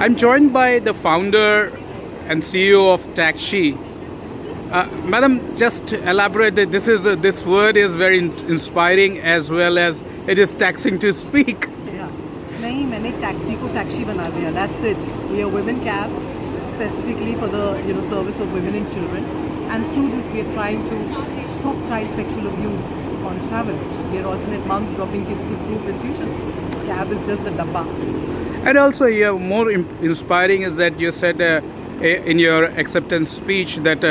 I'm joined by the founder and CEO of TAXSHE. Madam, just elaborate that this word is very inspiring as well as it is taxing to speak. Yeah. नहीं मैंने taxi को taxi बना दिया. That's it. We are women cabs specifically for the service of women and children. And through this we are trying to stop child sexual abuse on travel. We are alternate moms dropping kids to schools and tuitions. Cab is just a dabba. And also, more inspiring is that you said in your acceptance speech that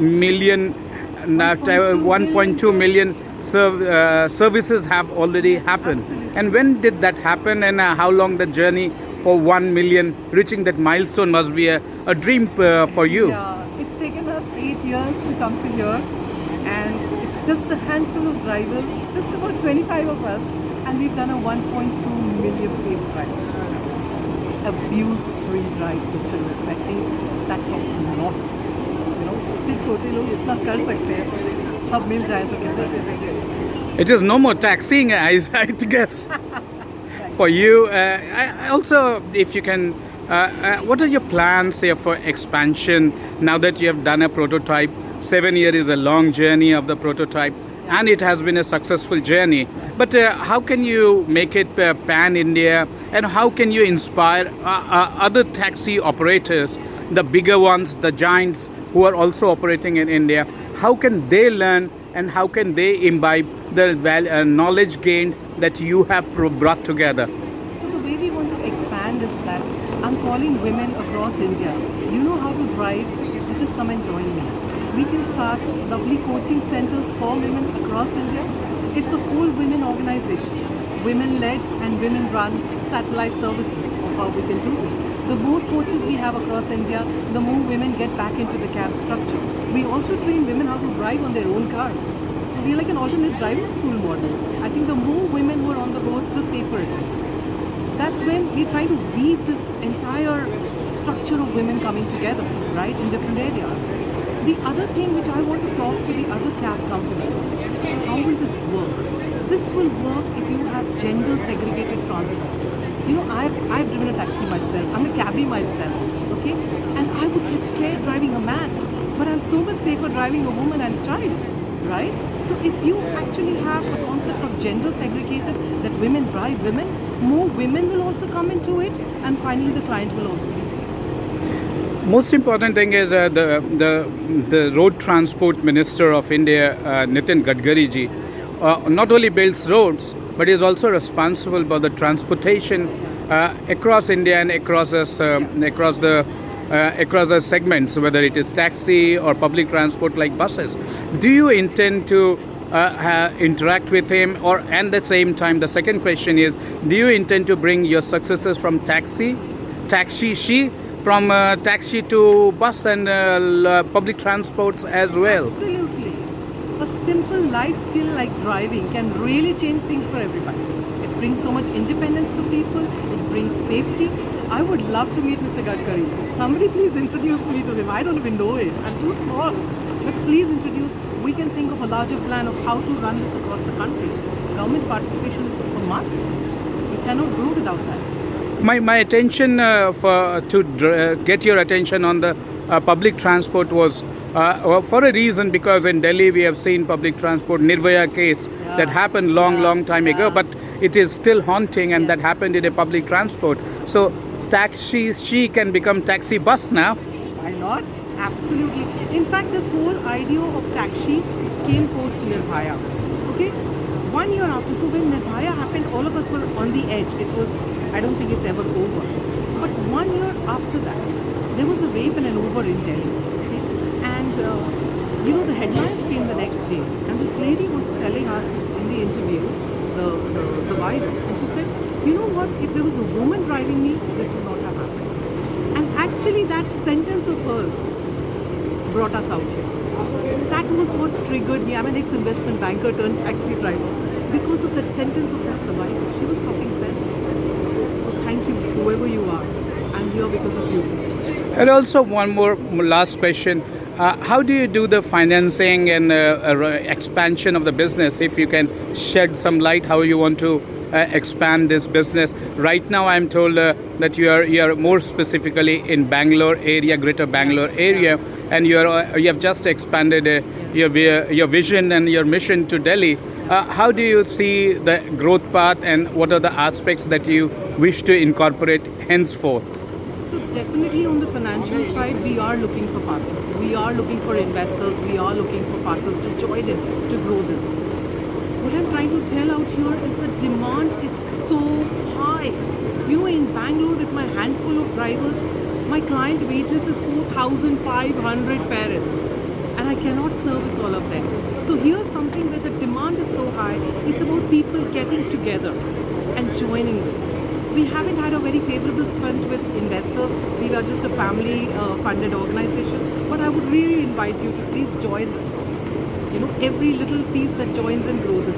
million, 1.2 million services have already happened. Absolutely. And when did that happen, and how long the journey for 1 million, reaching that milestone must be a dream for you? Yeah, it's taken us 8 years to come to here, and it's just a handful of drivers, just about 25 of us, and we've done a 1.2 million safe drives. Abuse-free drives for children. I think that talks a lot. इतने छोटे लोग इतना कर सकते हैं, सब मिल जाए तो कितना कर सकते हैं. It is no more taxing, I guess, for you. Also, if you can, what are your plans here for expansion now that you have done a prototype? 7 years is a long journey of the prototype, and it has been a successful journey. But how can you make it pan-India, and how can you inspire other taxi operators, the bigger ones, the giants who are also operating in India? How can they learn, and how can they imbibe the knowledge gained that you have brought together? So the way we want to expand is that I'm calling women across India. You know how to drive, you just come and join me. We can start lovely coaching centers for women across India. It's a whole women organization, women-led and women-run satellite services of how we can do this. The more coaches we have across India, the more women get back into the cab structure. We also train women how to drive on their own cars. So we're like an alternate driving school model. I think the more women who are on the roads, the safer it is. That's when we try to weave this entire structure of women coming together, right, in different areas. The other thing which I want to talk to the other cab companies, how will this work? This will work if you have gender segregated transport. I've driven a taxi myself. I'm a cabbie myself, okay? And I would get scared driving a man, but I'm so much safer driving a woman and a child, right? So if you actually have a concept of gender segregated, that women drive women, more women will also come into it, and finally the client will also be safe. Most important thing is the Road Transport Minister of India, Nitin Gadkari ji, not only builds roads, but is also responsible for the transportation across India and across the segments, whether it is taxi or public transport like buses. Do you intend to interact with him, or at the same time, the second question is, do you intend to bring your successes from taxi, from taxi to bus and public transports as well? Absolutely. A simple life skill like driving can really change things for everybody. It brings so much independence to people, it brings safety. I would love to meet Mr. Gadkari. Somebody please introduce me to him. I don't even know it. I'm too small. But please introduce. We can think of a larger plan of how to run this across the country. Government participation is a must. We cannot grow without that. My attention get your attention on the public transport was for a reason, because in Delhi we have seen public transport Nirvaya case that happened long time ago, but it is still haunting, and that happened in a public transport. So TAXSHE can become taxi bus now. Why not? Absolutely. In fact, this whole idea of TAXSHE came post Nirvaya. Okay? 1 year after, so when Nirvaya happened, all of us were on the edge. It was, I don't think it's ever over. But 1 year after that, there was a rape in an Uber in Delhi. Okay? And, the headlines came the next day. And this lady was telling us in the interview, the survivor, and she said, you know what, if there was a woman driving me, this would not have happened. And actually that sentence of hers brought us out here. That was what triggered me. I'm an ex-investment banker turned taxi driver. Because of that sentence of that survivor, she was talking sense. So thank you, whoever you are. I'm here because of you. And also one more last question. How do you do the financing and expansion of the business? If you can shed some light how you want to expand this business? Right now, I'm told that you are more specifically in Bangalore area, Greater Bangalore area, and you have just expanded your vision and your mission to Delhi. How do you see the growth path, and what are the aspects that you wish to incorporate henceforth? So definitely on the financial side, we are looking for partners. We are looking for investors. We are looking for partners to join in to grow this. What I'm trying to tell out here is the demand is so high. You know, in Bangalore with my handful of drivers, my client waitlist is 4,500 parents, and I cannot service all of them. So here's something where the demand is so high. It's about people getting together and joining this. We haven't had a very favorable stunt with investors. We are just a family funded organization. But I would really invite you to please join this cause. You know, every little piece that joins and grows it.